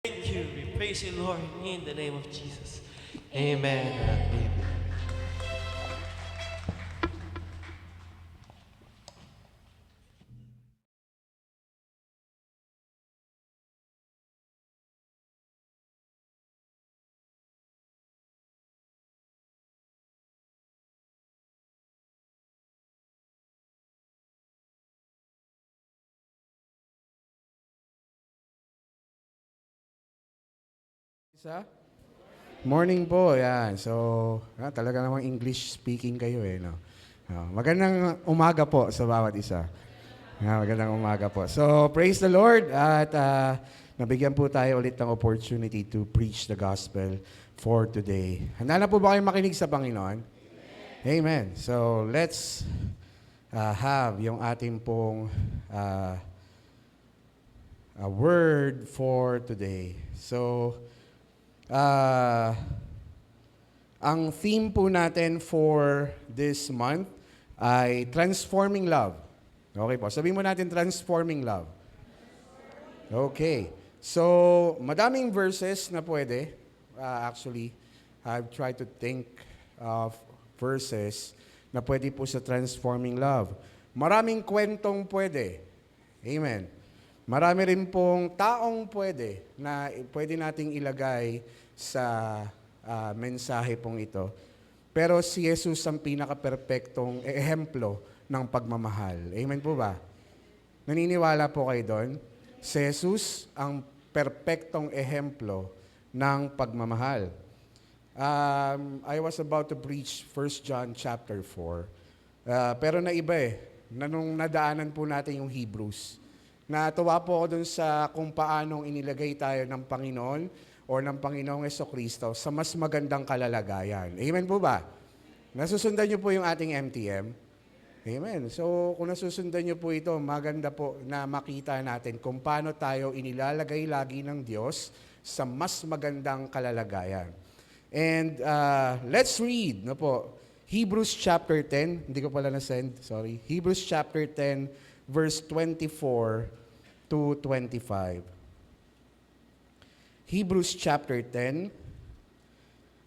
Thank you. We praise you, Lord, in the name of Jesus. Amen. Amen. Isa? Morning po, yan. So, talaga namang English speaking kayo eh, no? Magandang umaga po sa bawat isa. Magandang umaga po. So, praise the Lord at nabigyan po tayo ulit ng opportunity to preach the gospel for today. Handa na po ba kayo makinig sa Panginoon? Amen. So, let's have yung ating pong word for today. So, ang theme po natin for this month ay Transforming Love. Okay po, sabihin mo natin Transforming Love. Okay. So, madaming verses na pwede. Actually, I've tried to think of verses na pwede po sa Transforming Love. Maraming kwentong pwede. Amen. Marami rin pong taong pwede nating ilagay sa mensahe pong ito. Pero si Jesus ang pinaka-perpektong ehemplo ng pagmamahal. Amen po ba? Naniniwala po kayo doon? Si Jesus ang perpektong ehemplo ng pagmamahal. I was about to preach 1 John chapter 4. Pero naiba nung nadaanan po natin yung Hebrews. Natuwa po ako dun sa kung paanong inilagay tayo ng Panginoon o ng Panginoong Jesucristo sa mas magandang kalalagayan. Amen po ba? Nasusundan niyo po yung ating MTM? Amen. So, kung nasusundan niyo po ito, maganda po na makita natin kung paano tayo inilalagay lagi ng Diyos sa mas magandang kalalagayan. And let's read, Hebrews chapter 10. Hindi ko pala na-send, sorry. Hebrews chapter 10, verse 24 to 25. Hebrews chapter 10,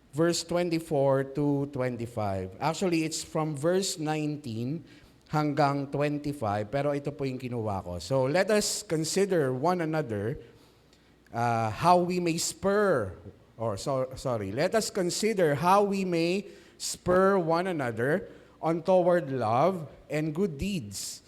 verse 24 to 25. Actually, it's from verse 19 hanggang 25, pero ito po yung kinuha ko. So, let us consider one another how we may let us consider how we may spur one another on toward love and good deeds.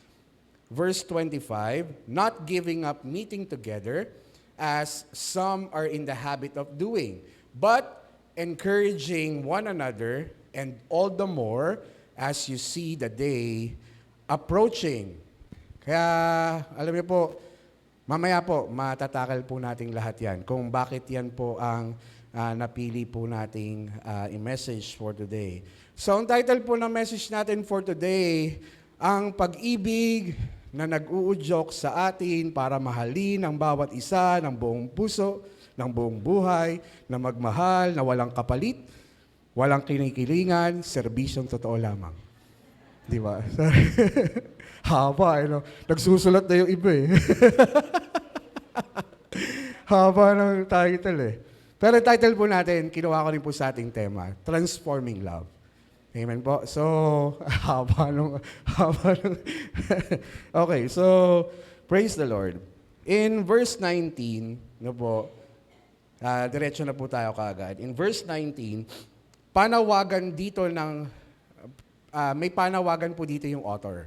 Verse 25, not giving up meeting together as some are in the habit of doing, but encouraging one another, and all the more as you see the day approaching. Kaya, alam niyo po, mamaya po, matatakal po nating lahat yan kung bakit yan po ang napili po nating i-message for today. So, ang title po ng message natin for today, ang pag-ibig na nag-uudyok sa atin para mahalin ang bawat isa ng buong puso, ng buong buhay, na magmahal, na walang kapalit, walang kinikilingan, serbisyong totoo lamang. Di ba? Haba, no? Nagsusulat na yung iba Haba ng title Pero yung title po natin, kinuha ko rin po sa ating tema, Transforming Love. Amen po. So, haba nung okay, so, praise the Lord. In verse 19, diretso na po tayo kaagad. In verse 19, panawagan dito may panawagan po dito yung author.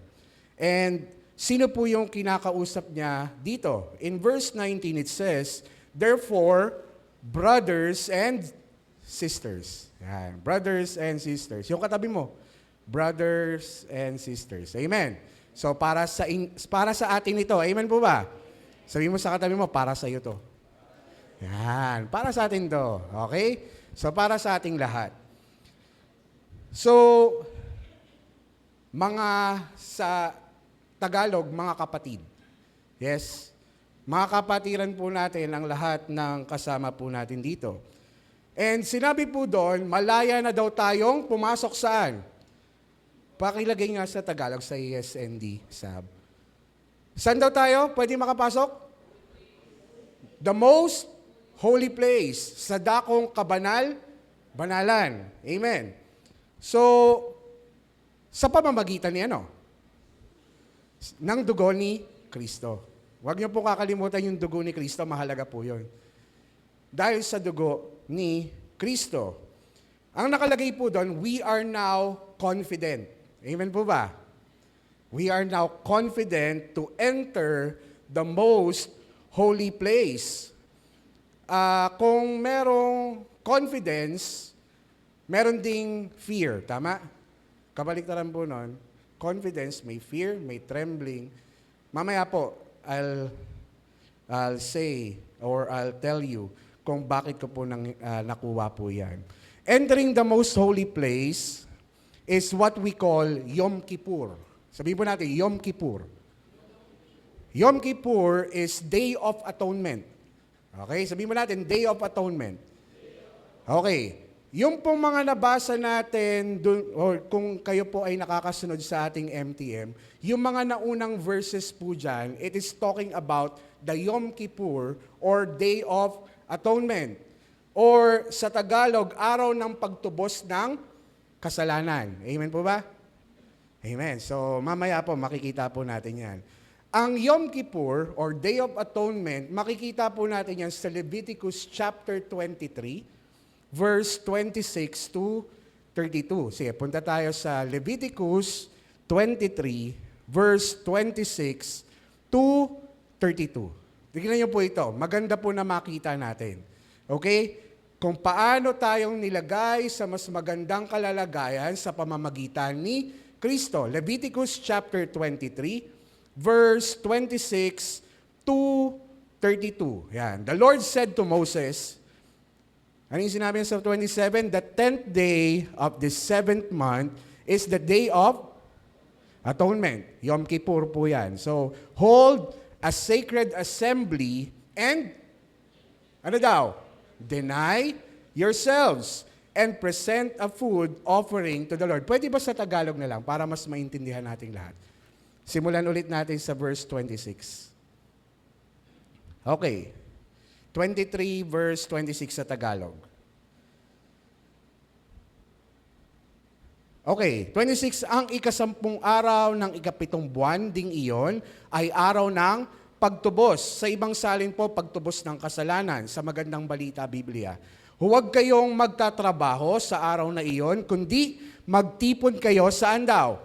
And sino po yung kinakausap niya dito? In verse 19, it says, therefore, brothers and sisters. Yan. Brothers and sisters. Yung katabi mo, brothers and sisters. Amen. So, para sa atin ito. Amen po ba? Sabihin mo sa katabi mo, para sa iyo to. Yan. Para sa atin to. Okay? So, para sa ating lahat. So, sa Tagalog, mga kapatid. Yes. Mga kapatiran po natin ang lahat ng kasama po natin dito. And sinabi po doon, malaya na daw tayong pumasok saan? Pakilagay nga sa Tagalog, sa ESND, Sab. Saan daw tayo pwede makapasok? The most holy place, sa dakong banalan. Amen. So, sa pamamagitan ni ano? Ng dugo ni Kristo. Huwag niyo po kakalimutan yung dugo ni Kristo, mahalaga po yun. Dahil sa dugo ni Kristo. Ang nakalagay po doon, we are now confident. Amen po ba? We are now confident to enter the most holy place. Kung merong confidence, meron ding fear. Tama? Kabaliktaran po nun. Confidence, may fear, may trembling. Mamaya po, I'll say or I'll tell you kung bakit ko po nakuha po yan. Entering the most holy place is what we call Yom Kippur. Sabihin po natin, Yom Kippur. Yom Kippur is Day of Atonement. Okay? Sabihin mo natin, Day of Atonement. Okay. Yung pong mga nabasa natin, or kung kayo po ay nakakasunod sa ating MTM, yung mga naunang verses po dyan, it is talking about the Yom Kippur or Day of Atonement. Or sa Tagalog, araw ng pagtubos ng kasalanan. Amen po ba? Amen. So mamaya po, makikita po natin yan. Ang Yom Kippur or Day of Atonement, makikita po natin yan sa Leviticus chapter 23, verse 26 to 32. Sige, punta tayo sa Leviticus 23, verse 26 to 32. Tignan niyo po ito. Maganda po na makita natin. Okay? Kung paano tayong nilagay sa mas magandang kalalagayan sa pamamagitan ni Kristo. Leviticus chapter 23, verse 26 to 32. Yan. The Lord said to Moses, ano yung sinabi niya sa 27? The 10th day of the 7th month is the day of atonement. Yom Kippur po yan. So, hold a sacred assembly and, ano daw? Deny yourselves and present a food offering to the Lord. Pwede ba sa Tagalog na lang para mas maintindihan natin lahat? Simulan ulit natin sa verse 26. Okay. 23 verse 26 sa Tagalog. Okay, 26, ang ikasampung araw ng ikapitong buwan ding iyon ay araw ng pagtubos. Sa ibang salin po, pagtubos ng kasalanan. Sa magandang balita, Biblia. Huwag kayong magtatrabaho sa araw na iyon, kundi magtipon kayo saan daw?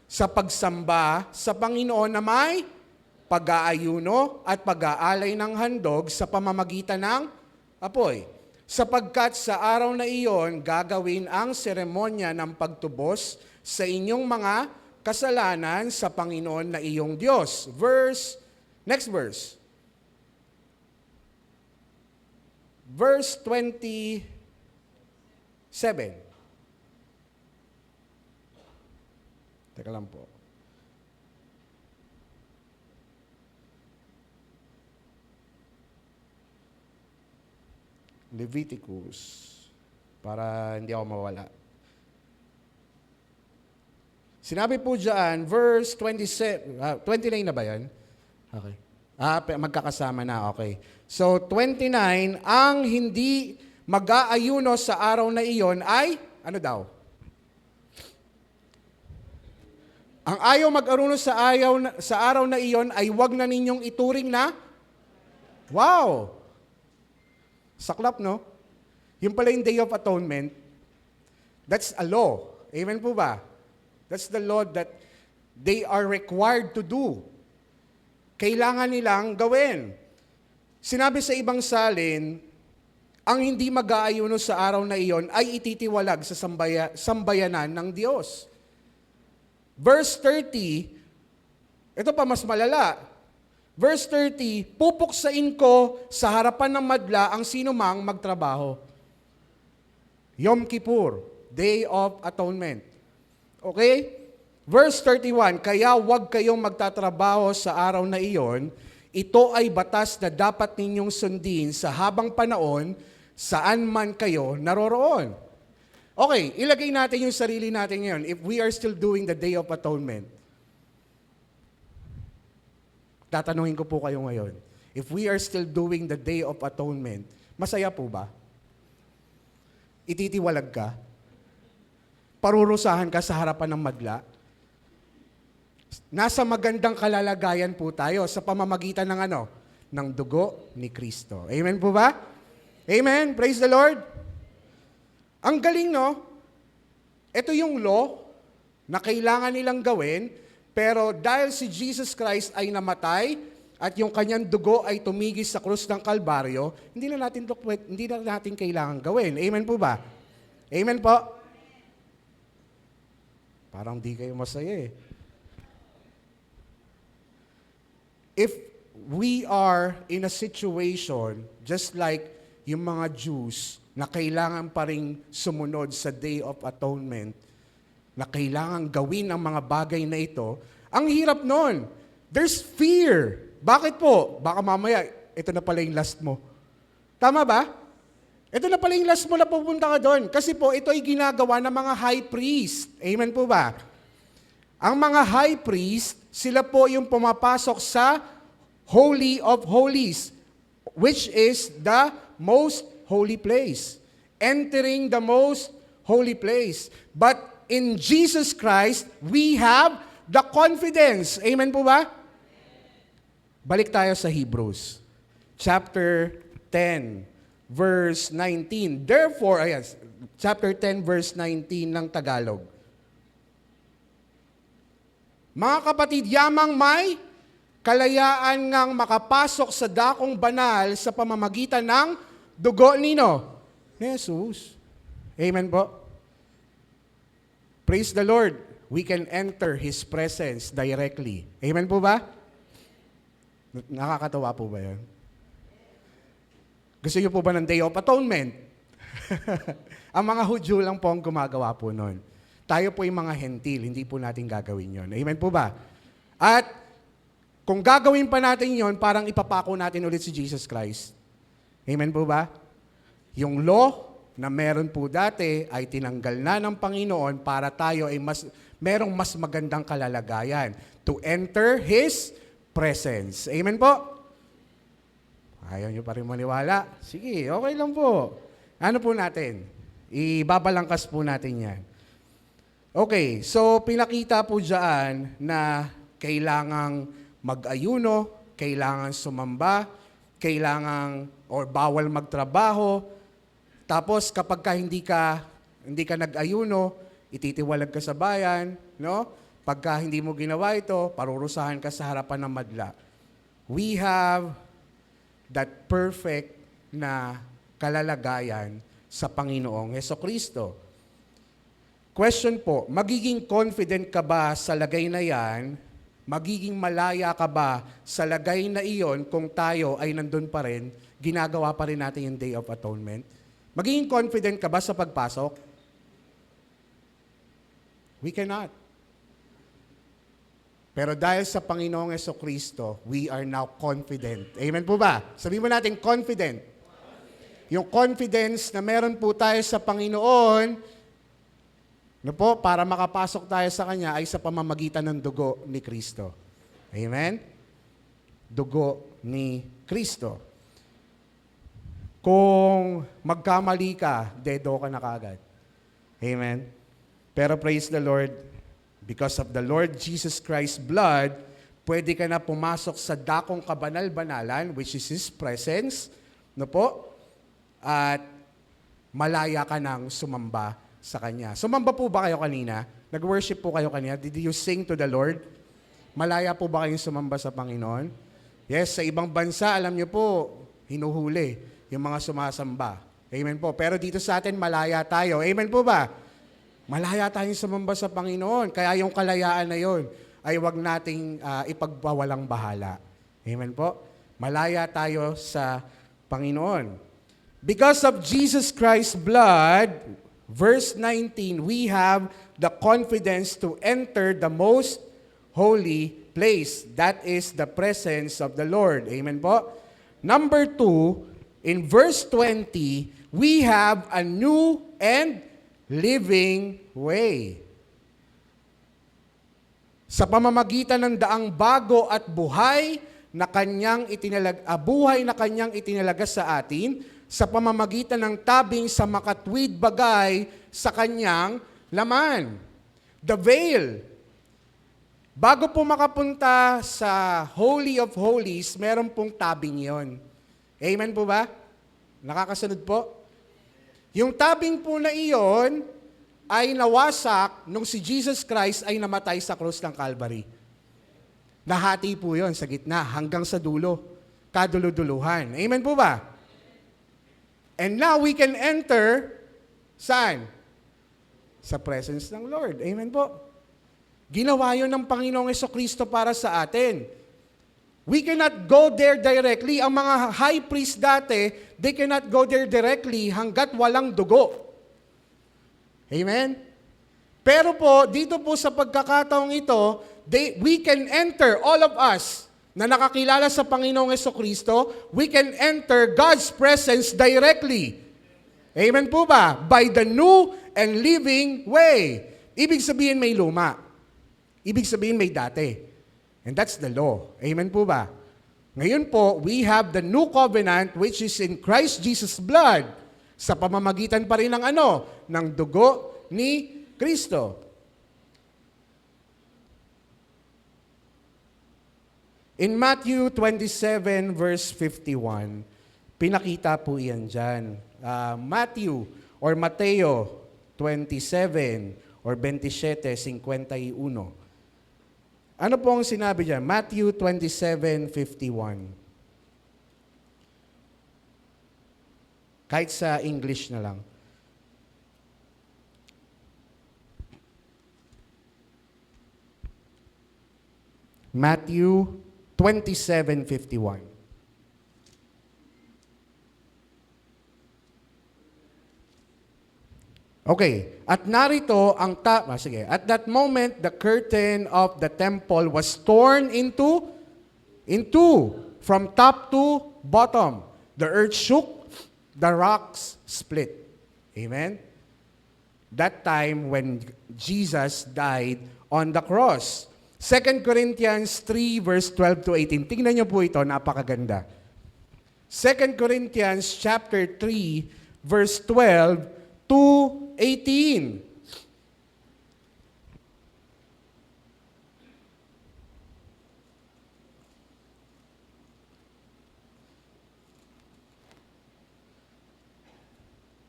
Sa pagsamba sa Panginoon na may pag-aayuno at pag-aalay ng handog sa pamamagitan ng apoy. Sapagkat sa araw na iyon, gagawin ang seremonya ng pagtubos sa inyong mga kasalanan sa Panginoon na iyong Diyos. Next verse. Verse 27. Teka lang po. Leviticus, para hindi ako mawala. Sinabi po dyan, verse 29 na ba yan? Okay. Magkakasama na, okay. So, 29, ang hindi mag-aayuno sa araw na iyon ay, ano daw? Ang ayaw mag-aruno sa araw na iyon ay wag na ninyong ituring na, wow! Saklap, no? Yung pala yung Day of Atonement, that's a law. Amen po ba? That's the law that they are required to do. Kailangan nilang gawin. Sinabi sa ibang salin, ang hindi mag-aayuno sa araw na iyon ay ititiwalag sa sambayanan ng Diyos. Verse 30, ito pa mas malala. Verse 30, pupuksain ko sa harapan ng madla ang sinumang magtrabaho. Yom Kippur, Day of Atonement. Okay? Verse 31, kaya huwag kayong magtatrabaho sa araw na iyon, ito ay batas na dapat ninyong sundin sa habang panahon saan man kayo naroroon. Okay, ilagay natin yung sarili natin ngayon. If we are still doing the Day of Atonement, tatanungin ko po kayo ngayon, if we are still doing the Day of Atonement, Masaya po ba? Ititiwalag ka? Parurusahan ka sa harapan ng madla? Nasa magandang kalalagayan po tayo sa pamamagitan ng ano? Ng dugo ni Kristo. Amen po ba? Amen? Praise the Lord. Ang galing, no? Ito yung law na kailangan nilang gawin, pero dahil si Jesus Christ ay namatay at yung kanyang dugo ay tumigis sa krus ng Kalbaryo, hindi na natin kailangan gawin. Amen po ba? Amen po? Parang di kayo masaya eh. If we are in a situation just like yung mga Jews na kailangan pa ring sumunod sa Day of Atonement, na kailangan gawin ang mga bagay na ito, ang hirap nun. There's fear. Bakit po? Baka mamaya, ito na pala yung last mo. Tama ba? Ito na pala yung last mo na pupunta ka doon. Kasi po, ito ay ginagawa ng mga high priest. Amen po ba? Ang mga high priest, sila po yung pumapasok sa Holy of Holies, which is the most holy place. Entering the most holy place. But in Jesus Christ, we have the confidence. Amen po ba? Balik tayo sa Hebrews. Chapter 10, verse 19. Therefore, ayan, chapter 10, verse 19 ng Tagalog. Mga kapatid, yamang may kalayaan ngang makapasok sa dakong banal sa pamamagitan ng dugo nino ni Jesus. Amen po? Praise the Lord. We can enter His presence directly. Amen po ba? Nakakatawa po ba yan? Gusto niyo po ba ng Day of Atonement? Ang mga Hudyo lang po ang gumagawa po nun. Tayo po yung mga hentil, hindi po natin gagawin yon. Amen po ba? At kung gagawin pa natin yon, parang ipapako natin ulit si Jesus Christ. Amen po ba? Yung law na meron po dati ay tinanggal na ng Panginoon para tayo ay merong mas magandang kalalagayan to enter His presence. Amen po? Ayaw nyo pa rin maniwala? Sige, okay lang po. Ano po natin? Ibabalangkas po natin yan. Okay, so pinakita po dyan na kailangang mag-ayuno, kailangan sumamba, kailangan or bawal magtrabaho. Tapos kapag hindi ka nag-ayuno, ititiwalag ka sa bayan, no? Pagka hindi mo ginawa ito, parurusahan ka sa harapan ng madla. We have that perfect na kalalagayan sa Panginoong Hesukristo. Question po, magiging confident ka ba sa lagay na yan? Magiging malaya ka ba sa lagay na iyon kung tayo ay nandun pa rin, ginagawa pa rin natin yung Day of Atonement? Magiging confident ka ba sa pagpasok? We cannot. Pero dahil sa Panginoong Hesukristo, we are now confident. Amen po ba? Sabihin mo natin, confident. Yung confidence na meron po tayo sa Panginoon, no po, para makapasok tayo sa Kanya ay sa pamamagitan ng dugo ni Kristo. Amen? Dugo ni Kristo. Kung magkamali ka, dedo ka na kaagad. Amen? Pero praise the Lord, because of the Lord Jesus Christ's blood, pwede ka na pumasok sa dakong kabanal-banalan, which is His presence, no po? At malaya ka nang sumamba sa Kanya. Sumamba po ba kayo kanina? Nag-worship po kayo kanina? Did you sing to the Lord? Malaya po ba kayong sumamba sa Panginoon? Yes, sa ibang bansa, alam niyo po, hinuhuli yung mga sumasamba. Amen po. Pero dito sa atin, malaya tayo. Amen po ba? Malaya tayong sumamba sa Panginoon. Kaya yung kalayaan na yon ay wag nating ipagpawalang bahala. Amen po? Malaya tayo sa Panginoon. Because of Jesus Christ's blood, verse 19, we have the confidence to enter the most holy place. That is the presence of the Lord. Amen po? Number 2, in verse 20, we have a new and living way. Sa pamamagitan ng daang bago at buhay na kanyang itinalaga sa atin, sa pamamagitan ng tabing sa makatwid bagay sa kanyang laman. The veil. Bago po makapunta sa Holy of Holies, meron pong tabing yon. Amen po ba? Nakakasunod po? Yung tabing po na iyon ay nawasak nung si Jesus Christ ay namatay sa krus ng Calvary. Nahati po yon sa gitna hanggang sa dulo. Kaduluduluhan. Amen po ba? And now we can enter, saan? Sa presence ng Lord. Amen po. Ginawa yun ng Panginoong Jesucristo para sa atin. We cannot go there directly. Ang mga high priest dati, they cannot go there directly hanggat walang dugo. Amen? Pero po, dito po sa pagkakataong ito, we can enter, all of us, na nakakilala sa Panginoong Jesucristo, we can enter God's presence directly. Amen po ba? By the new and living way. Ibig sabihin may luma. Ibig sabihin may dati. And that's the law. Amen po ba? Ngayon po, we have the new covenant which is in Christ Jesus' blood sa pamamagitan pa rin ng ano? Ng dugo ni Kristo. In Matthew 27 verse 51, pinakita po iyan dyan. Matthew or Mateo 27 or 27:51. Ano po ang sinabi dyan? Matthew 27:51. Kahit sa English na lang. Matthew 27:51. Okay, at narito ang sige. At that moment, the curtain of the temple was torn into from top to bottom. The earth shook, the rocks split. Amen? That time when Jesus died on the cross. 2 Corinthians 3 verse 12 to 18. Tingnan niyo po ito, napakaganda. 2 Corinthians chapter 3 verse 12 to 18.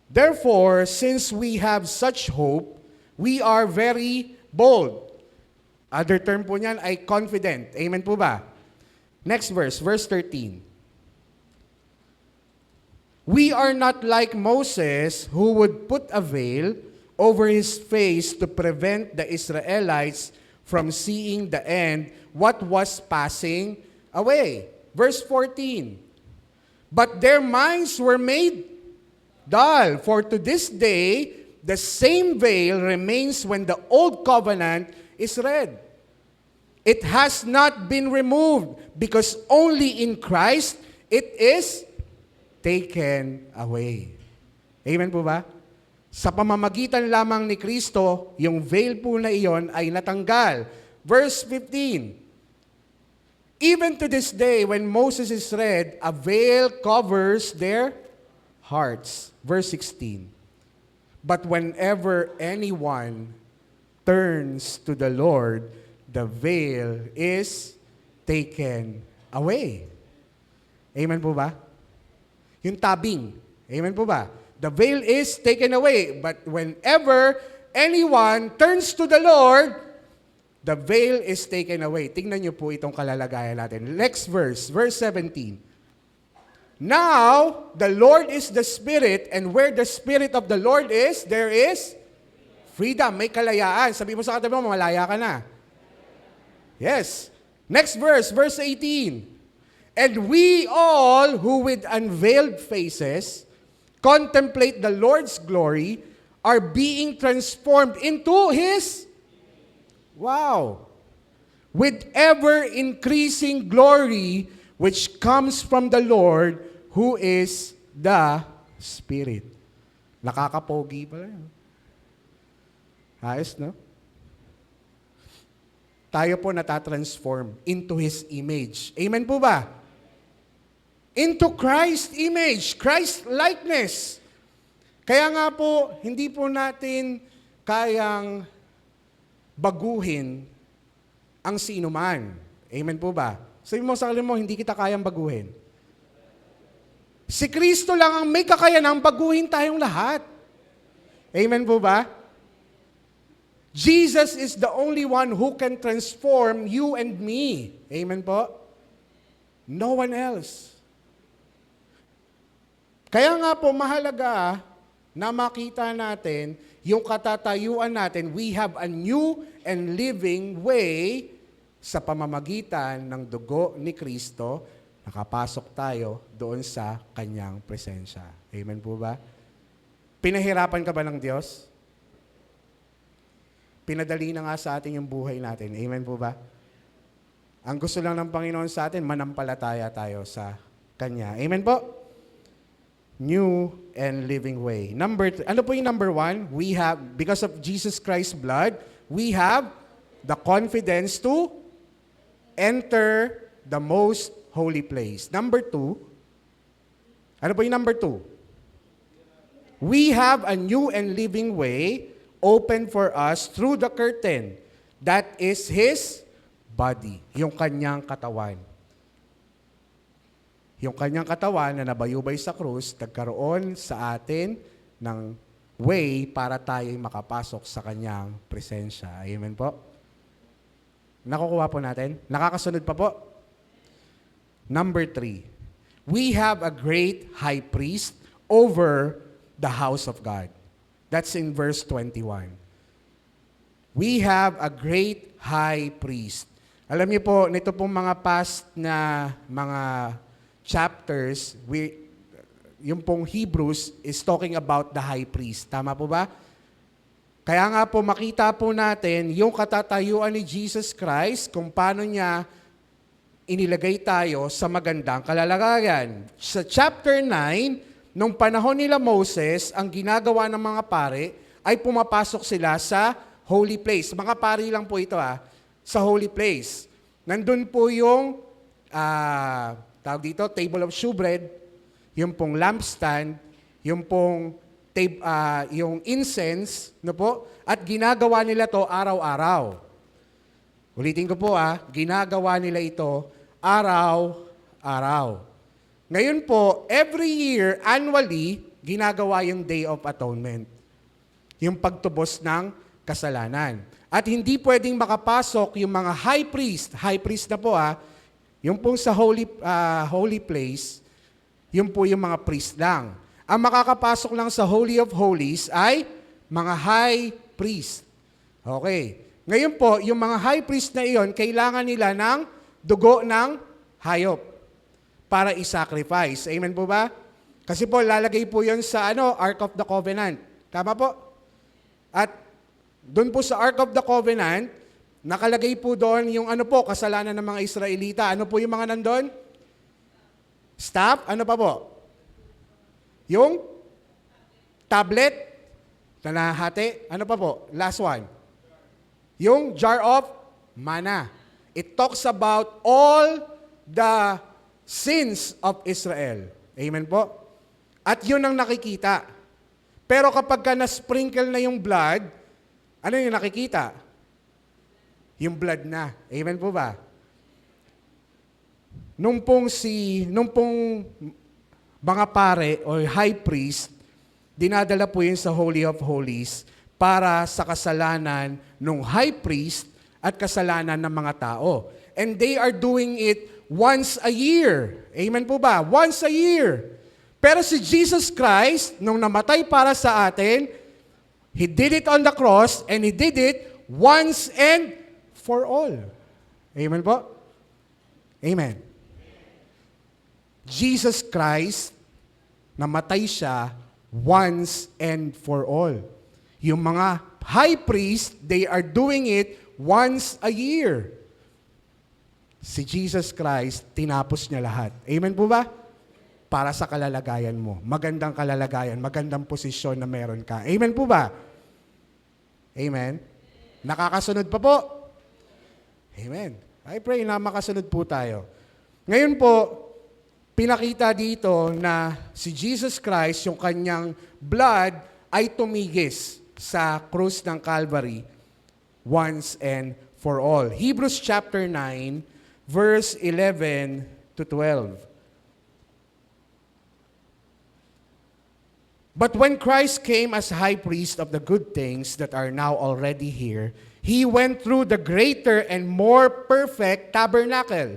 Therefore, since we have such hope, we are very bold. Other term po niyan ay confident. Amen po ba? Next verse 13. We are not like Moses, who would put a veil over his face to prevent the Israelites from seeing the end, what was passing away. Verse 14. But their minds were made dull, for to this day, the same veil remains when the old covenant is read. It has not been removed, because only in Christ it is taken away. Amen po ba? Sa pamamagitan lamang ni Kristo, yung veil po na iyon ay natanggal. Verse 15. Even to this day, when Moses is read, a veil covers their hearts. Verse 16. But whenever anyone turns to the Lord, the veil is taken away. Amen po ba? Yung tabing. Amen po ba? The veil is taken away. But whenever anyone turns to the Lord, the veil is taken away. Tingnan niyo po itong kalalagayan natin. Next verse, verse 17. Now, the Lord is the Spirit, and where the Spirit of the Lord is, there is freedom. May kalayaan. Sabi mo sa katabi mo, malaya ka na. Yes. Next verse, verse 18. And we all who with unveiled faces contemplate the Lord's glory are being transformed into His, with ever-increasing glory which comes from the Lord who is the Spirit. Nakakapogi pala yun. Ayos, no? Tayo po natatransform into His image. Amen po ba? into Christ image, Christ likeness. Kaya nga po, hindi po natin kayang baguhin ang sino man. Amen po ba? Sabi mo sa mo, hindi kita kayang baguhin. Si Kristo lang ang may kakayanang baguhin tayong lahat. Amen po ba? Jesus is the only one who can transform you and me. Amen po? No one else. Kaya nga po mahalaga na makita natin yung katatayuan natin. We have a new and living way sa pamamagitan ng dugo ni Kristo. Nakapasok tayo doon sa kanyang presensya. Amen po ba? Pinahirapan ka ba ng Diyos? Pinadali na nga sa atin yung buhay natin. Amen po ba? Ang gusto lang ng Panginoon sa atin, manampalataya tayo sa Kanya. Amen po? New and living way. Ano po yung number 1? We have, because of Jesus Christ's blood, we have the confidence to enter the most holy place. Number 2, ano po yung number 2? We have a new and living way open for us through the curtain. That is His body, yung kanyang katawan. Yung kanyang katawan na nabayubay sa krus, nagkaroon sa atin ng way para tayo'y makapasok sa kanyang presensya. Amen po? Nakukuha po natin? Nakakasunod pa po? Number 3, we have a great high priest over the house of God. That's in verse 21. We have a great high priest. Alam niyo po, nito pong mga past na mga chapters, yung pong Hebrews is talking about the high priest. Tama po ba? Kaya nga po makita po natin yung katatayuan ni Jesus Christ kung paano niya inilagay tayo sa magandang kalalagayan. Sa chapter 9, nung panahon nila Moses, ang ginagawa ng mga pare ay pumapasok sila sa holy place. Mga pari lang po ito sa holy place. Nandun po yung tawag dito, table of shewbread, yung pong lampstand, yung pong yung incense, no po? At ginagawa nila to araw-araw. Ulitin ko po ginagawa nila ito araw-araw. Ngayon po, every year, annually, ginagawa yung Day of Atonement. Yung pagtubos ng kasalanan. At hindi pwedeng makapasok yung mga high priest na po yung pong sa holy place, yung po yung mga priest lang. Ang makakapasok lang sa Holy of Holies ay mga high priest. Okay. Ngayon po, yung mga high priest na iyon, kailangan nila ng dugo ng hayop para i-sacrifice. Amen po ba? Kasi po, lalagay po yun sa Ark of the Covenant. Tama po? At doon po sa Ark of the Covenant, nakalagay po doon yung kasalanan ng mga Israelita. Ano po yung mga nandun? Staff? Ano pa po? Yung tablet na nahati? Ano pa po? Last one. Yung jar of manna. It talks about all the sins of Israel. Amen po? At yun ang nakikita. Pero kapag ka na-sprinkle na yung blood, ano yung nakikita? Yung blood na. Amen po ba? Nung pong mga pare o high priest, dinadala po yun sa Holy of Holies para sa kasalanan ng high priest at kasalanan ng mga tao. And they are doing it once a year. Amen po ba? Once a year. Pero si Jesus Christ, nung namatay para sa atin, He did it on the cross and He did it once and for all. Amen po? Amen. Jesus Christ, namatay siya once and for all. Yung mga high priest, they are doing it once a year. Si Jesus Christ, tinapos niya lahat. Amen po ba? Para sa kalalagayan mo. Magandang kalalagayan, magandang posisyon na meron ka. Amen po ba? Amen? Nakakasunod pa po? Amen. I pray na makasunod po tayo. Ngayon po, pinakita dito na si Jesus Christ, yung kanyang blood, ay tumigis sa krus ng Calvary once and for all. Hebrews chapter 9, verse 11 to 12. But when Christ came as high priest of the good things that are now already here, he went through the greater and more perfect tabernacle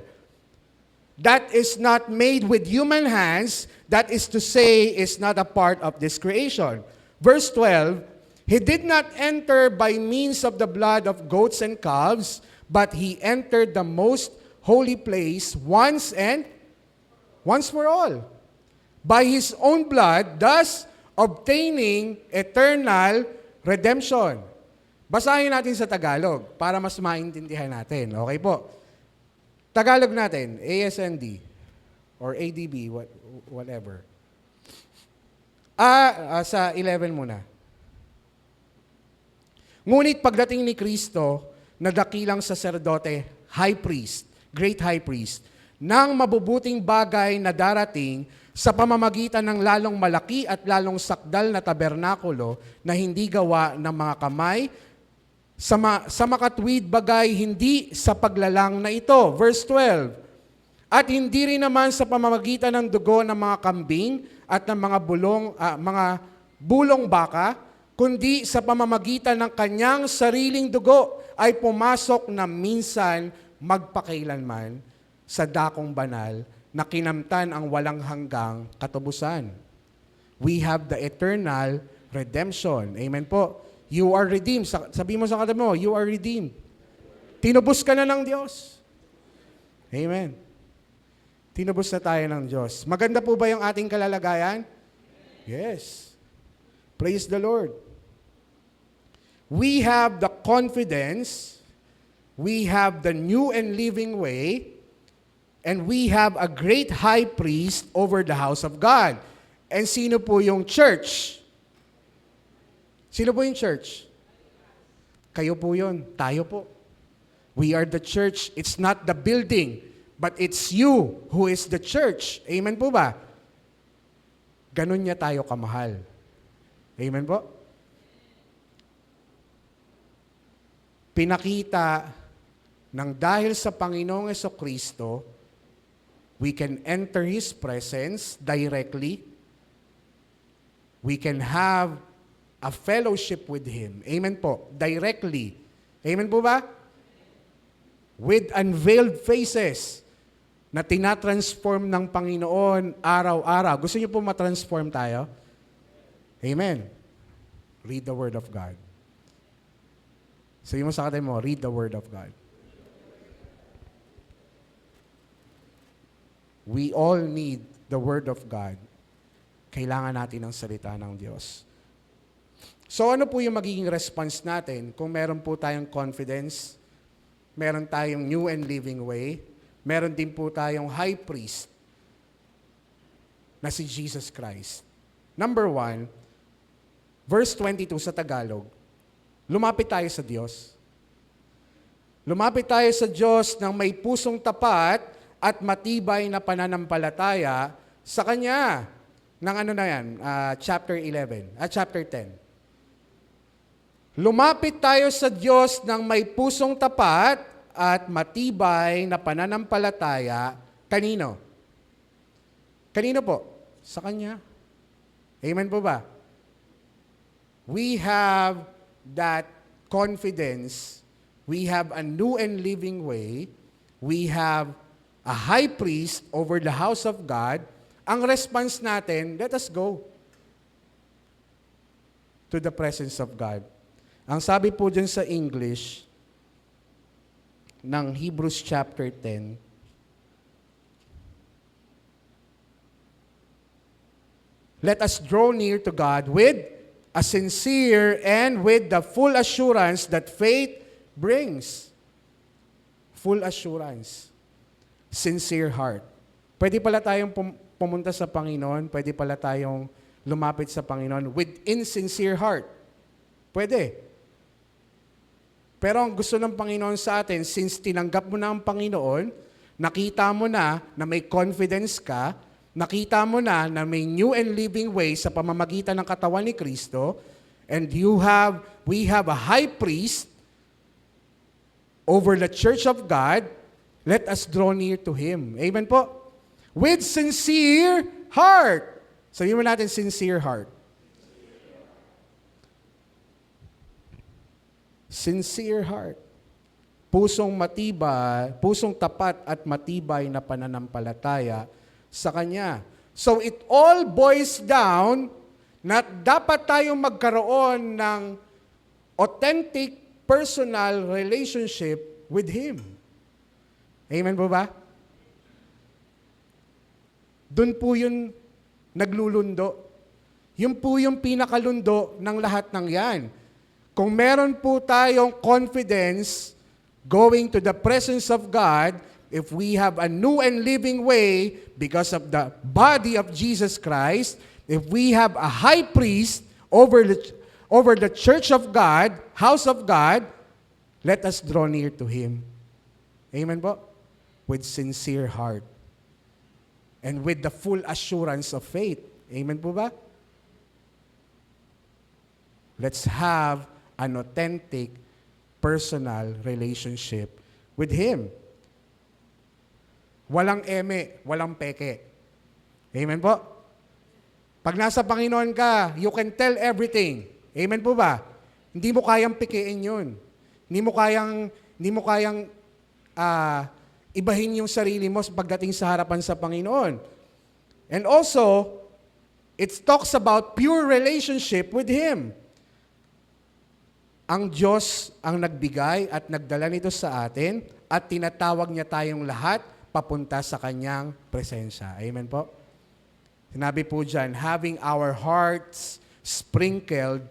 that is not made with human hands, that is to say, is not a part of this creation. Verse 12, he did not enter by means of the blood of goats and calves, but he entered the most holy place once for all, by his own blood, thus obtaining eternal redemption. Basahin natin sa Tagalog para mas maintindihan natin. Okay po. Tagalog natin, ASND or ADB, whatever. Sa 11 muna. Ngunit pagdating ni Kristo, na dakilang saserdote, high priest, great high priest, ng mabubuting bagay na darating sa pamamagitan ng lalong malaki at lalong sakdal na tabernakulo na hindi gawa ng mga kamay, sa makatwid bagay hindi sa paglalang na ito. Verse 12, at hindi rin naman sa pamamagitan ng dugo ng mga kambing at ng mga bulong baka, kundi sa pamamagitan ng kanyang sariling dugo ay pumasok na minsan magpakailanman sa dakong banal na kinamtan ang walang hanggang katubusan. We have the eternal redemption. Amen po. You are redeemed. Sabi mo sa katabi mo, you are redeemed. Tinubos ka na ng Diyos. Amen. Tinubos na tayo ng Diyos. Maganda po ba yung ating kalalagayan? Yes. Praise the Lord. We have the confidence, we have the new and living way, and we have a great high priest over the house of God. And sino po yung church? Sino po yung church? Kayo po yun. Tayo po. We are the church. It's not the building, but it's you who is the church. Amen po ba? Ganun niya tayo kamahal. Amen po? Pinakita ng dahil sa Panginoong Jesucristo, we can enter His presence directly. We can have a fellowship with Him. Amen po. Directly. Amen po ba? With unveiled faces na tinatransform ng Panginoon araw-araw. Gusto niyo po matransform tayo? Amen. Read the Word of God. Sabi mo sa katabi mo, read the Word of God. We all need the Word of God. Kailangan natin ang salita ng Diyos. So ano po yung magiging response natin kung meron po tayong confidence, meron tayong new and living way, meron din po tayong high priest na si Jesus Christ. Number 1, verse 22 sa Tagalog, lumapit tayo sa Diyos. Lumapit tayo sa Diyos ng may pusong tapat at matibay na pananampalataya sa Kanya. Ng ano na yan? Chapter 10. Lumapit tayo sa Diyos ng may pusong tapat at matibay na pananampalataya. Kanino? Kanino po? Sa Kanya. Amen po ba? We have that confidence. We have a new and living way. We have a high priest over the house of God. Ang response natin, let us go to the presence of God. Ang sabi po dyan sa English ng Hebrews chapter 10, let us draw near to God with a sincere and with the full assurance that faith brings. Full assurance. Sincere heart. Pwede pala tayong pumunta sa Panginoon, pwede pala tayong lumapit sa Panginoon with insincere heart. Pwede. Pero ang gusto ng Panginoon sa atin, since tinanggap mo na ang Panginoon, nakita mo na may confidence ka, nakita mo na may new and living way sa pamamagitan ng katawan ni Kristo, and we have a high priest over the church of God, let us draw near to Him. Amen po? With sincere heart. Sabihin mo natin, sincere heart. Sincere heart. Pusong matibay, pusong tapat at matibay na pananampalataya sa Kanya. So it all boils down na dapat tayong magkaroon ng authentic personal relationship with Him. Amen po ba? Doon po yun naglulundo. Yun po yung pinakalundo ng lahat ng yan. Kung meron po tayong confidence going to the presence of God, if we have a new and living way because of the body of Jesus Christ, if we have a high priest over the church of God, house of God, let us draw near to Him. Amen po? With sincere heart. And with the full assurance of faith. Amen po ba? Let's have an authentic personal relationship with Him. Walang eme, walang peke. Amen po? Pag nasa Panginoon ka, you can tell everything. Amen po ba? Hindi mo kayang pekein yun. Hindi mo kayang ibahin yung sarili mo pagdating sa harapan sa Panginoon. And also, it talks about pure relationship with Him. Ang Diyos ang nagbigay at nagdala nito sa atin at tinatawag niya tayong lahat papunta sa Kanyang presensya. Amen po? Sinabi po dyan, having our hearts sprinkled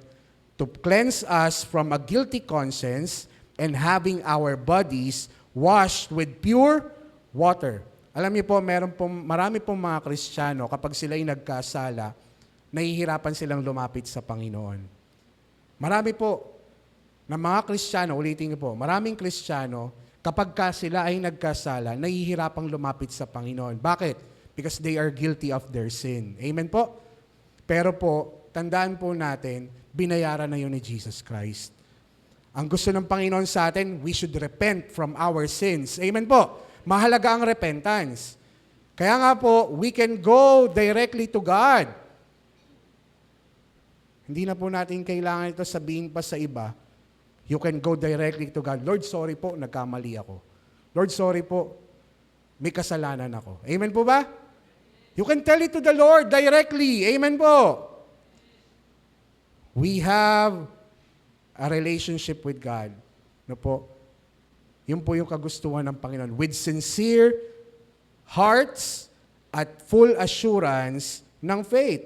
to cleanse us from a guilty conscience and having our bodies washed with pure water. Alam niyo po, marami pong mga Kristiyano, kapag sila'y nagkasala, nahihirapan silang lumapit sa Panginoon. Marami po na mga Kristiyano, ulitin niyo po, maraming Kristiyano, kapag sila ay nagkasala, nahihirapang lumapit sa Panginoon. Bakit? Because they are guilty of their sin. Amen po? Pero po, tandaan po natin, binayaran na yun ni Jesus Christ. Ang gusto ng Panginoon sa atin, we should repent from our sins. Amen po? Mahalaga ang repentance. Kaya nga po, we can go directly to God. Hindi na po natin kailangan ito sabihin pa sa iba. You can go directly to God. Lord, sorry po, nagkamali ako. Lord, sorry po, may kasalanan ako. Amen po ba? You can tell it to the Lord directly. Amen po. We have a relationship with God. No po? Yun po yung kagustuhan ng Panginoon. With sincere hearts at full assurance ng faith.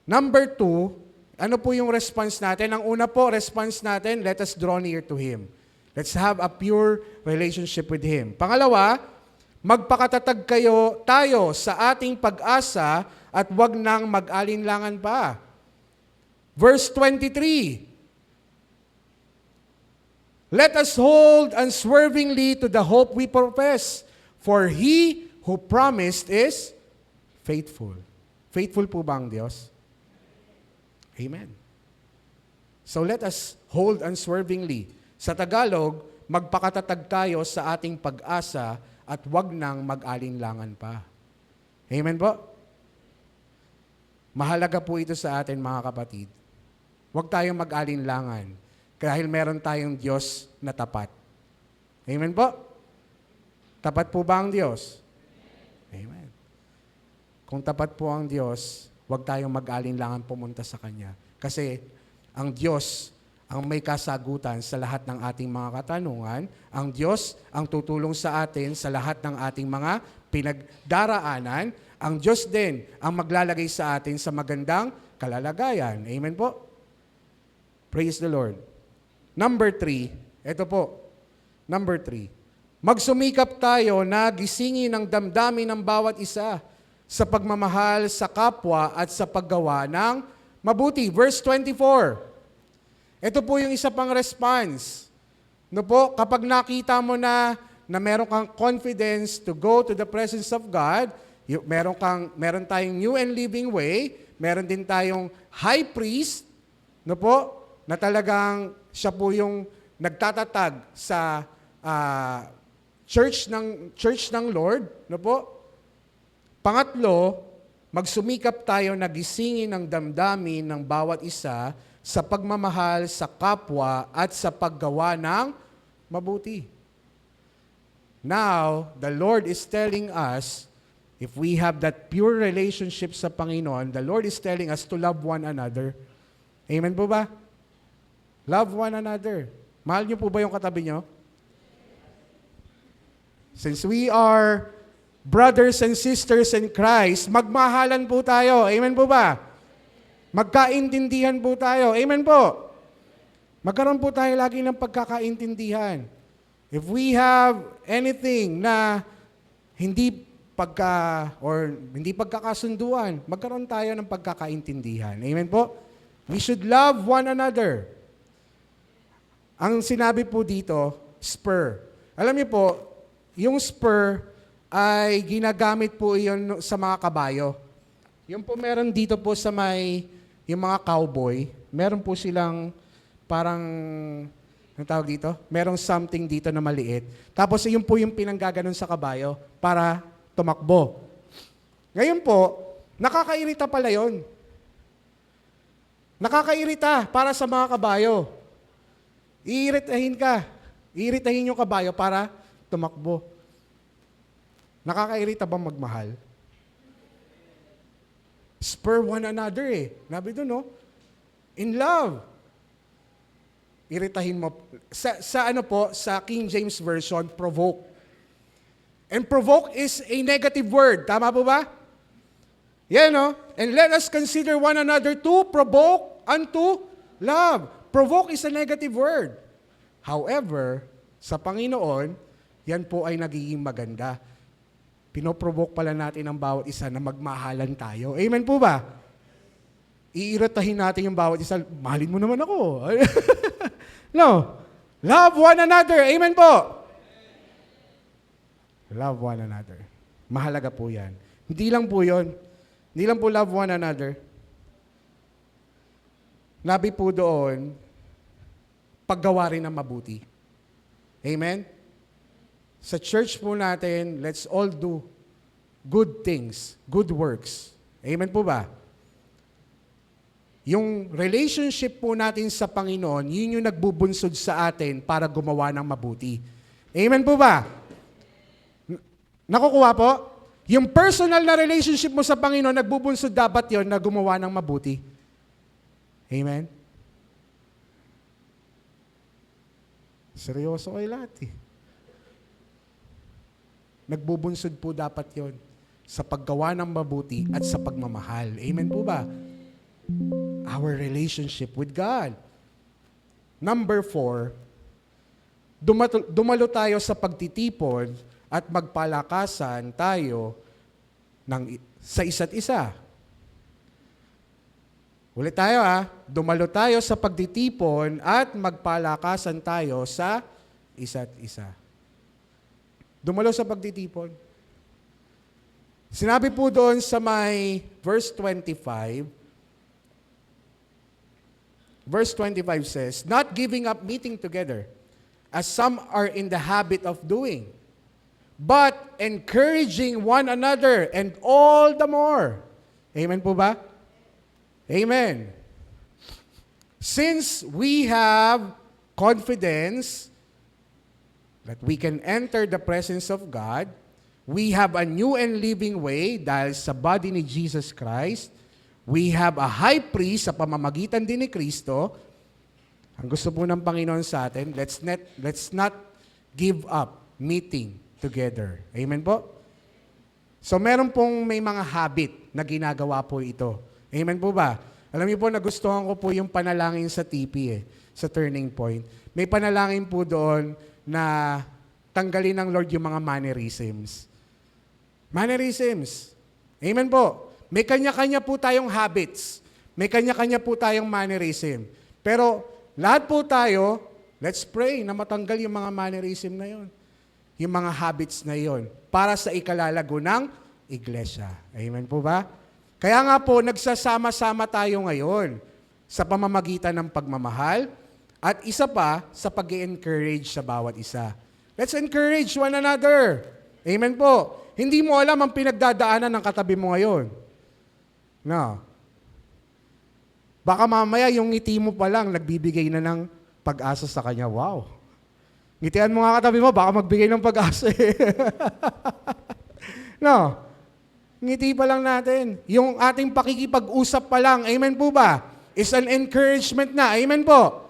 Number 2, ano po yung response natin? Ang una po, response natin, let us draw near to Him. Let's have a pure relationship with Him. Pangalawa, magpakatatag tayo sa ating pag-asa at wag nang mag-alinlangan pa. Verse 23, let us hold unswervingly to the hope we profess, for He who promised is faithful. Faithful po ba ang Diyos? Amen. So let us hold unswervingly. Sa Tagalog, magpakatatag tayo sa ating pag-asa at wag nang mag-alinlangan pa. Amen po? Mahalaga po ito sa atin, mga kapatid. Huwag tayong mag-alinlangan dahil meron tayong Diyos na tapat. Amen po? Tapat po ba ang Diyos? Amen. Kung tapat po ang Diyos, huwag tayong mag-alinlangan pumunta sa Kanya. Kasi ang Diyos ang may kasagutan sa lahat ng ating mga katanungan. Ang Diyos ang tutulong sa atin sa lahat ng ating mga pinagdaraanan. Ang Diyos din ang maglalagay sa atin sa magandang kalalagayan. Amen po? Praise the Lord. Number 3, ito po. Number 3, magsumikap tayo na gisingin ang damdamin ng bawat isa sa pagmamahal sa kapwa at sa paggawa ng mabuti. Verse 24. Ito po yung isa pang response. No po, kapag nakita mo na meron kang confidence to go to the presence of God, Meron tayong new and living way, meron din tayong high priest, no po, na talagang siya po yung nagtatatag sa church ng Lord, no po? Pangatlo, magsumikap tayo na gisingin ang damdamin ng bawat isa sa pagmamahal sa kapwa at sa paggawa ng mabuti. Now, the Lord is telling us, if we have that pure relationship sa Panginoon, the Lord is telling us to love one another. Amen po ba? Love one another. Mahal niyo po ba yung katabi niyo? Since we are brothers and sisters in Christ, magmahalan po tayo. Amen po ba? Magkaintindihan po tayo. Amen po. Magkaroon po tayo lagi ng pagkakaintindihan. If we have anything na hindi pagkakasunduan, magkaroon tayo ng pagkakaintindihan. Amen po? We should love one another. Ang sinabi po dito, spur. Alam niyo po, yung spur ay ginagamit po iyon sa mga kabayo. Yung po meron dito po sa yung mga cowboy, meron po silang parang, anong tawag dito? Merong something dito na maliit. Tapos yun po yung pinanggaganon sa kabayo para tumakbo. Ngayon po, nakakairita pala yun. Nakakairita para sa mga kabayo. Iiritahin yung kabayo para tumakbo. Nakakairita bang magmahal? Spur one another eh. Nabi doon, no? In love. Iritahin mo. Sa King James Version, provoke. And provoke is a negative word. Tama po ba? Yan, no? And let us consider one another to provoke unto love. Provoke is a negative word. However, sa Panginoon, yan po ay nagiging maganda. Pinoprovoke pala natin ang bawat isa na magmahalan tayo. Amen po ba? Iiritahin natin yung bawat isa. Mahalin mo naman ako. No. Love one another. Amen po. Love one another. Mahalaga po yan. Hindi lang po yun. Hindi lang po love one another. Nabi po doon, paggawa rin ng mabuti. Amen? Sa church po natin, let's all do good things, good works. Amen po ba? Yung relationship po natin sa Panginoon, yun yung nagbubunsod sa atin para gumawa ng mabuti. Amen po ba? Nakukuha po? Yung personal na relationship mo sa Panginoon, nagbubunsod dapat yon na gumawa ng mabuti. Amen? Seryoso kayo lahat eh. Nagbubunsod po dapat yon sa paggawa ng mabuti at sa pagmamahal. Amen po ba? Our relationship with God. Number 4, dumalo tayo sa pagtitipon at magpalakasan tayo sa isa't isa. Ulit tayo dumalo tayo sa pagtitipon at magpalakasan tayo sa isa't isa. Dumalo sa pagtitipon. Sinabi po doon sa verse 25, verse 25 says, not giving up meeting together, as some are in the habit of doing, but encouraging one another, and all the more. Amen po ba? Amen. Since we have confidence that we can enter the presence of God, we have a new and living way dahil sa body ni Jesus Christ. We have a high priest sa pamamagitan din ni Kristo. Ang gusto po ng Panginoon sa atin, let's not give up meeting together. Amen po? So meron pong may mga habit na ginagawa po ito. Amen po ba? Alam niyo po, nagustuhan ko po yung panalangin sa TP sa Turning Point. May panalangin po doon na tanggalin ng Lord yung mga mannerisms. Mannerisms. Amen po. May kanya-kanya po tayong habits. May kanya-kanya po tayong mannerism. Pero lahat po tayo, let's pray na matanggal yung mga mannerism na yon. Yung mga habits na yon para sa ikalalago ng iglesia. Amen po ba? Kaya nga po, nagsasama-sama tayo ngayon sa pamamagitan ng pagmamahal at isa pa sa pag-encourage sa bawat isa. Let's encourage one another. Amen po. Hindi mo alam ang pinagdadaanan ng katabi mo ngayon. No. Baka mamaya yung ngiti mo pa lang, nagbibigay na ng pag-asa sa kanya. Wow. Ngitian mo nga katabi mo, baka magbigay ng pag-asa eh. No. Ngiti pa lang natin. Yung ating pakikipag-usap pa lang, amen po ba? Is an encouragement na. Amen po.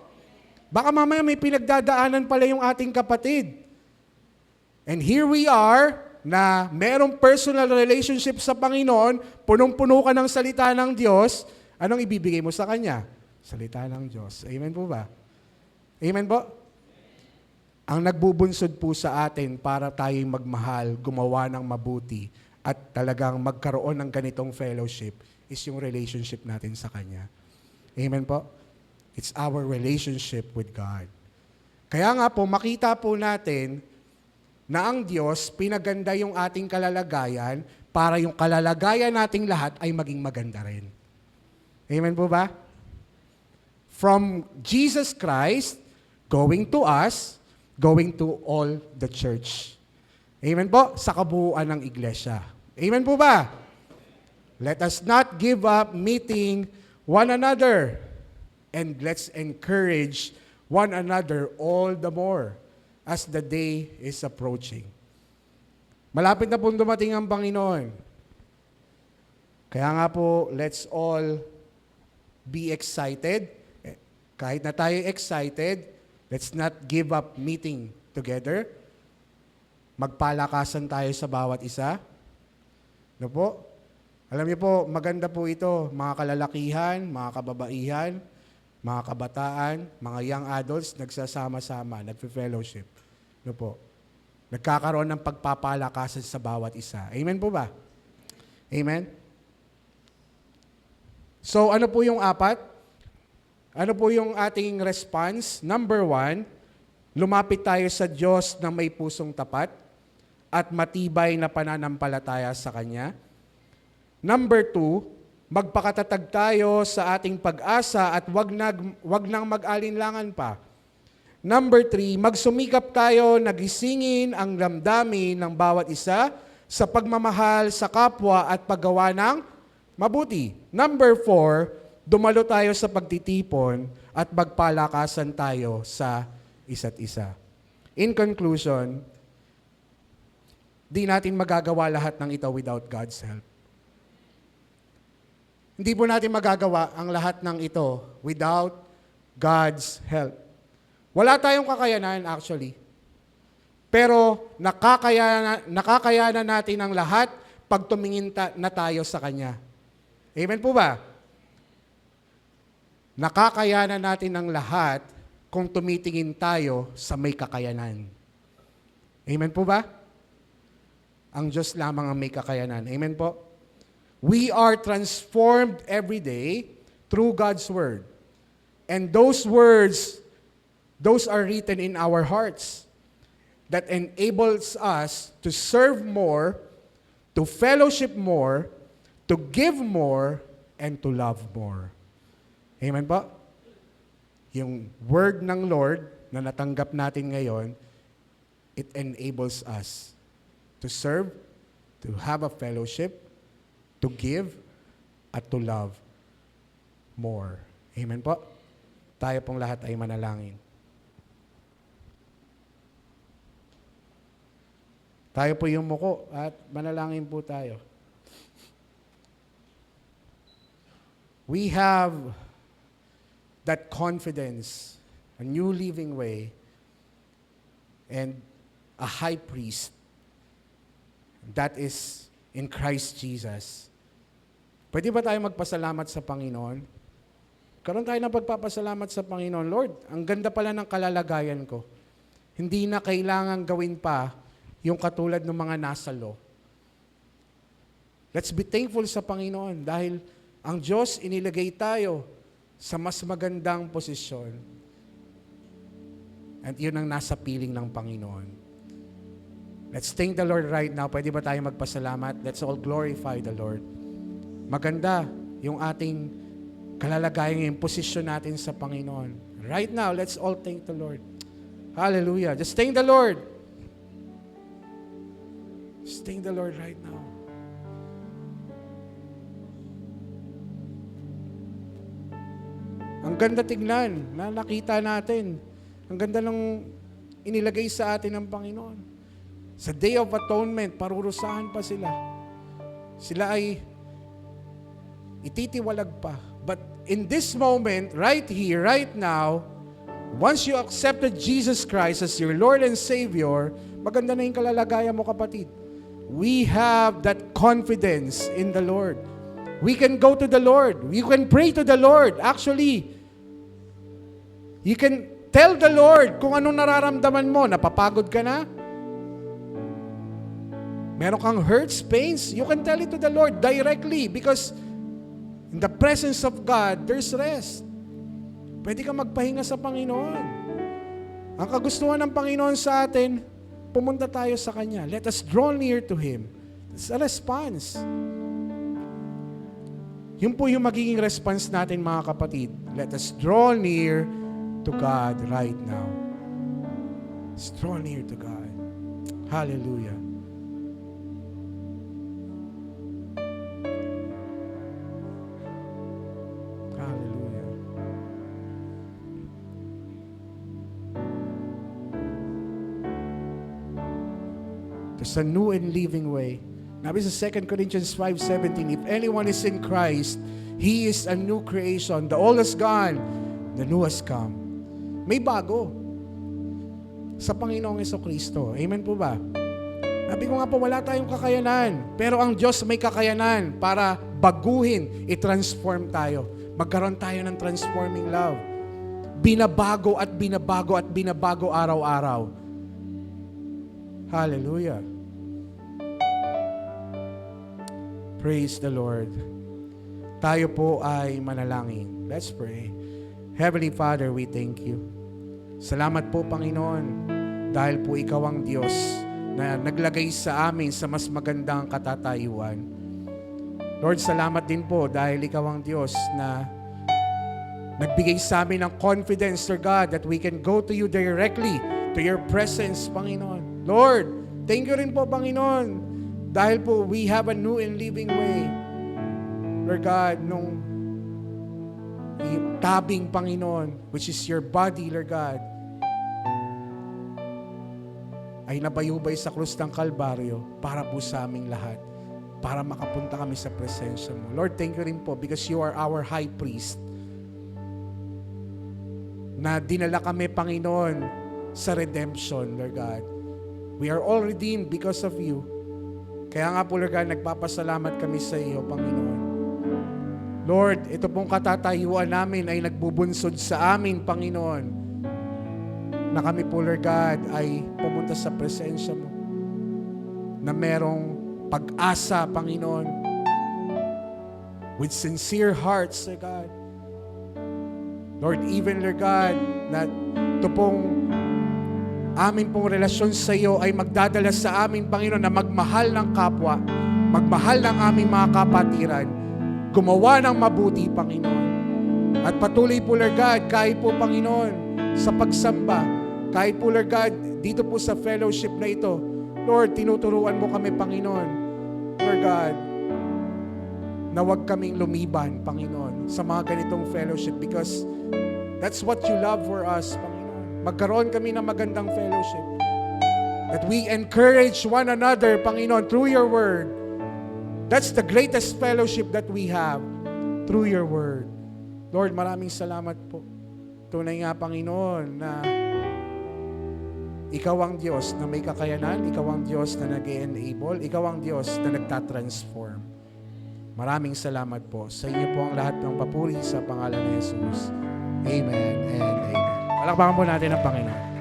Baka mamaya may pinagdadaanan pala yung ating kapatid. And here we are, na merong personal relationship sa Panginoon, punong-puno ka ng salita ng Diyos, anong ibibigay mo sa Kanya? Salita ng Diyos. Amen po ba? Amen po? Ang nagbubunsod po sa atin para tayong magmahal, gumawa ng mabuti, at talagang magkaroon ng ganitong fellowship is yung relationship natin sa Kanya. Amen po? It's our relationship with God. Kaya nga po, makita po natin na ang Diyos pinaganda yung ating kalalagayan para yung kalalagayan nating lahat ay maging maganda rin. Amen po ba? From Jesus Christ, going to us, going to all the church. Amen po? Sa kabuuan ng iglesia. Amen po ba? Let us not give up meeting one another and let's encourage one another all the more as the day is approaching. Malapit na pong dumating ang Panginoon. Kaya nga po, let's all be excited. Kahit na tayo excited, let's not give up meeting together. Magpalakasan tayo sa bawat isa. Ano po? Alam niyo po, maganda po ito, mga kalalakihan, mga kababaihan, mga kabataan, mga young adults, nagsasama-sama, nagfe-fellowship. Ano po? Nagkakaroon ng pagpapalakasan sa bawat isa. Amen po ba? Amen? So, ano po yung apat? Ano po yung ating response? Number 1, lumapit tayo sa Diyos na may pusong tapat at matibay na pananampalataya sa Kanya. Number 2, magpakatatag tayo sa ating pag-asa at wag nang mag-alinlangan pa. Number 3, magsumikap tayo na gisingin ang damdamin ng bawat isa sa pagmamahal sa kapwa at paggawa ng mabuti. Number 4, dumalo tayo sa pagtitipon at magpalakasan tayo sa isa't isa. In conclusion, di natin magagawa lahat ng ito without God's help. Hindi po natin magagawa ang lahat ng ito without God's help. Wala tayong kakayanan actually. Pero nakakayanan natin ang lahat pag tumingin na tayo sa Kanya. Amen po ba? Nakakayanan natin ang lahat kung tumitingin tayo sa may kakayanan. Amen po ba? Ang Diyos lamang ang may kakayanan. Amen po? We are transformed every day through God's Word. And those words, those are written in our hearts that enables us to serve more, to fellowship more, to give more, and to love more. Amen po? Yung word ng Lord na natanggap natin ngayon, it enables us to serve, to have a fellowship, to give, at to love more. Amen po? Tayo pong lahat ay manalangin. Tayo po yung muko at manalangin po tayo. We have that confidence, a new living way, and a high priest that is in Christ Jesus. Pwede ba tayo magpasalamat sa Panginoon? Karoon tayo ng pagpapasalamat sa Panginoon. Lord, ang ganda pala ng kalalagayan ko. Hindi na kailangan gawin pa yung katulad ng mga nasa law. Let's be thankful sa Panginoon dahil ang Diyos inilagay tayo sa mas magandang posisyon. At yun ang nasa piling ng Panginoon. Let's thank the Lord right now. Pwede ba tayo magpasalamat? Let's all glorify the Lord. Maganda yung ating kalalagayan, yung posisyon natin sa Panginoon. Right now, let's all thank the Lord. Hallelujah. Just thank the Lord. Just thank the Lord right now. Ang ganda tignan na nakita natin. Ang ganda ng inilagay sa atin ng Panginoon. Sa Day of Atonement, parurusahan pa sila. Sila ay ititiwalag pa. But in this moment, right here, right now, once you accepted Jesus Christ as your Lord and Savior, maganda na yung kalalagayan mo, kapatid. We have that confidence in the Lord. We can go to the Lord. We can pray to the Lord. Actually, you can tell the Lord kung anong nararamdaman mo. Napapagod ka na? Meron kang hurts, pains? You can tell it to the Lord directly because in the presence of God, there's rest. Pwede kang magpahinga sa Panginoon. Ang kagustuhan ng Panginoon sa atin, pumunta tayo sa Kanya. Let us draw near to Him. It's a response. Yun po yung magiging response natin, mga kapatid. Let us draw near to God right now. Let's draw near to God. Hallelujah. Hallelujah. There's a new and living way. Nabi sa 2 Corinthians 5:17, if anyone is in Christ, he is a new creation. The old is gone, the new has come. May bago sa Panginoong Jesucristo. Amen po ba? Sabi ko nga po, wala tayong kakayanan. Pero ang Diyos may kakayanan para baguhin, i-transform tayo. Magkaroon tayo ng transforming love. Binabago at binabago at binabago araw-araw. Hallelujah. Praise the Lord. Tayo po ay manalangin. Let's pray. Heavenly Father, we thank you. Salamat po, Panginoon, dahil po ikaw ang Diyos na naglagay sa amin sa mas magandang katatayuan. Lord, salamat din po dahil ikaw ang Diyos na nagbigay sa amin ng confidence, Lord God, that we can go to you directly, to your presence, Panginoon. Lord, thank you rin po, Panginoon, dahil po we have a new and living way. Lord God, nung tabing, Panginoon, which is your body, Lord God, ay nabayubay sa krus ng Kalbaryo para po sa aming lahat, para makapunta kami sa presensya mo. Lord, thank you rin po because you are our high priest na dinala kami, Panginoon, sa redemption, Lord God. We are all redeemed because of you. Kaya nga po, Lord God, nagpapasalamat kami sa iyo, Panginoon. Lord, ito pong katatayuan namin ay nagbubunsod sa amin, Panginoon, na kami po, Lord God, ay pumunta sa presensya mo, na merong pag-asa, Panginoon, with sincere hearts, Lord God. Lord, even, Lord God, na ito pong amin pong relasyon sa iyo ay magdadala sa amin, Panginoon, na magmahal ng kapwa, magmahal ng aming mga kapatiran, gumawa ng mabuti, Panginoon. At patuloy po, Lord God, kahit po, Panginoon, sa pagsamba, kahit po, Lord God, dito po sa fellowship na ito, Lord, tinuturuan mo kami, Panginoon, Lord God, na huwag kaming lumiban, Panginoon, sa mga ganitong fellowship because that's what you love for us, Panginoon. Magkaroon kami ng magandang fellowship. That we encourage one another, Panginoon, through your word. That's the greatest fellowship that we have through your word. Lord, maraming salamat po. Tunay nga, Panginoon, na ikaw ang Diyos na may kakayanan, ikaw ang Diyos na nag-enable, ikaw ang Diyos na nagtatransform. Maraming salamat po. Sa inyo po ang lahat ng papuri sa pangalan ni Jesus. Amen and amen. Palakpakan po natin ang Panginoon.